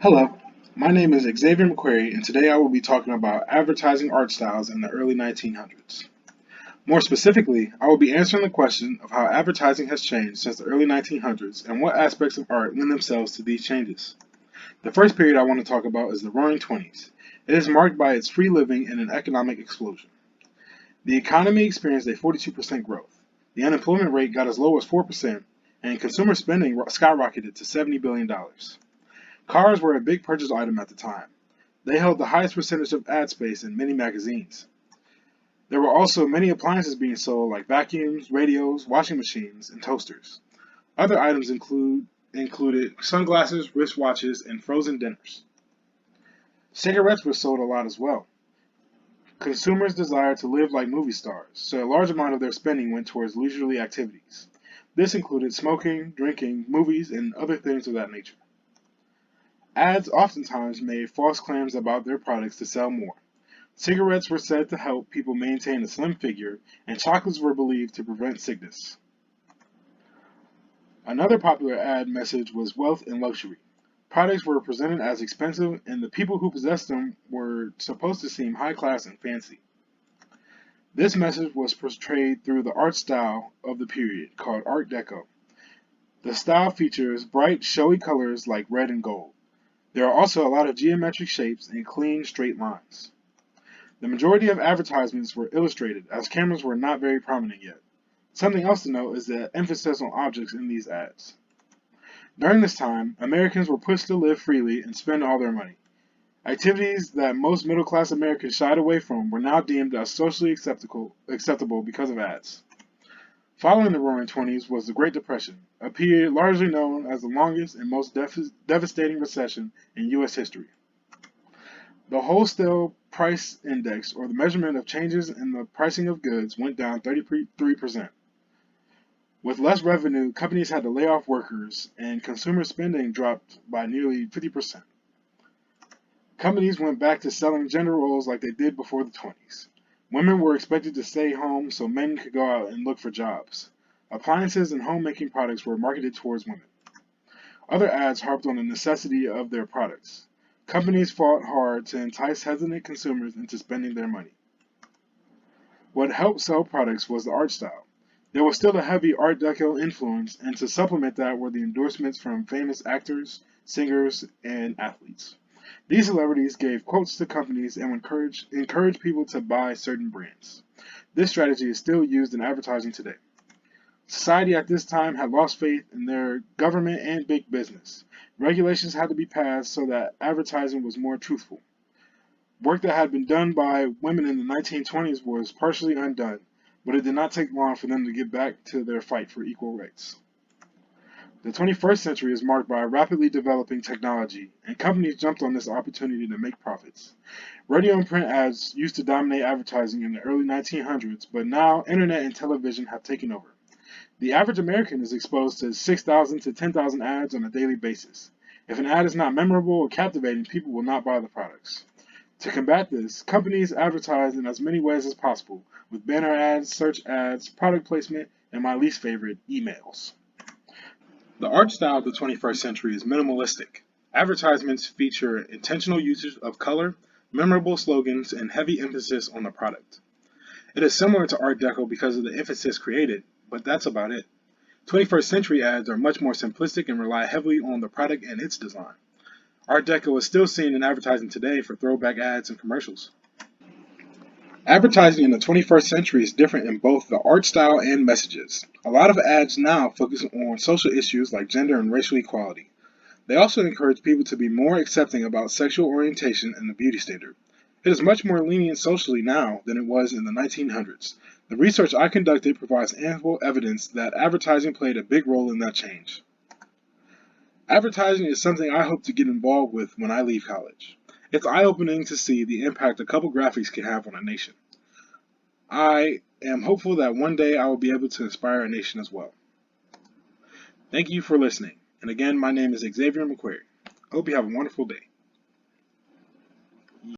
Hello, my name is Xavier McCreary, and today I will be talking about advertising art styles in the early 1900s. More specifically, I will be answering the question of how advertising has changed since the early 1900s and what aspects of art lend themselves to these changes. The first period I want to talk about is the Roaring Twenties. It is marked by its free living and an economic explosion. The economy experienced a 42% growth. The unemployment rate got as low as 4%, and consumer spending skyrocketed to $70 billion. Cars were a big purchase item at the time. They held the highest percentage of ad space in many magazines. There were also many appliances being sold like vacuums, radios, washing machines, and toasters. Other items included sunglasses, wristwatches, and frozen dinners. Cigarettes were sold a lot as well. Consumers desired to live like movie stars, so a large amount of their spending went towards leisurely activities. This included smoking, drinking, movies, and other things of that nature. Ads oftentimes made false claims about their products to sell more. Cigarettes were said to help people maintain a slim figure, and chocolates were believed to prevent sickness. Another popular ad message was wealth and luxury. Products were presented as expensive, and the people who possessed them were supposed to seem high class and fancy. This message was portrayed through the art style of the period, called Art Deco. The style features bright, showy colors like red and gold. There are also a lot of geometric shapes and clean, straight lines. The majority of advertisements were illustrated, as cameras were not very prominent yet. Something else to note is the emphasis on objects in these ads. During this time, Americans were pushed to live freely and spend all their money. Activities that most middle-class Americans shied away from were now deemed as socially acceptable because of ads. Following the Roaring Twenties was the Great Depression, a period largely known as the longest and most devastating recession in U.S. history. The wholesale price index, or the measurement of changes in the pricing of goods, went down 33%. With less revenue, companies had to lay off workers, and consumer spending dropped by nearly 50%. Companies went back to selling gender roles like they did before the 20s. Women were expected to stay home so men could go out and look for jobs. Appliances and homemaking products were marketed towards women. Other ads harped on the necessity of their products. Companies fought hard to entice hesitant consumers into spending their money. What helped sell products was the art style. There was still a heavy Art Deco influence, and to supplement that were the endorsements from famous actors, singers, and athletes. These celebrities gave quotes to companies and encouraged people to buy certain brands. This strategy is still used in advertising today. Society at this time had lost faith in their government and big business. Regulations had to be passed so that advertising was more truthful. Work that had been done by women in the 1920s was partially undone, but it did not take long for them to get back to their fight for equal rights. The 21st century is marked by rapidly developing technology, and companies jumped on this opportunity to make profits. Radio and print ads used to dominate advertising in the early 1900s, but now internet and television have taken over. The average American is exposed to 6,000 to 10,000 ads on a daily basis. If an ad is not memorable or captivating, people will not buy the products. To combat this, companies advertise in as many ways as possible, with banner ads, search ads, product placement, and my least favorite, emails. The art style of the 21st century is minimalistic. Advertisements feature intentional usage of color, memorable slogans, and heavy emphasis on the product. It is similar to Art Deco because of the emphasis created, but that's about it. 21st century ads are much more simplistic and rely heavily on the product and its design. Art Deco is still seen in advertising today for throwback ads and commercials. Advertising in the 21st century is different in both the art style and messages. A lot of ads now focus on social issues like gender and racial equality. They also encourage people to be more accepting about sexual orientation and the beauty standard. It is much more lenient socially now than it was in the 1900s. The research I conducted provides ample evidence that advertising played a big role in that change. Advertising is something I hope to get involved with when I leave college. It's eye-opening to see the impact a couple graphics can have on a nation. I am hopeful that one day I will be able to inspire a nation as well. Thank you for listening. And again, my name is Xavier McCreary. I hope you have a wonderful day.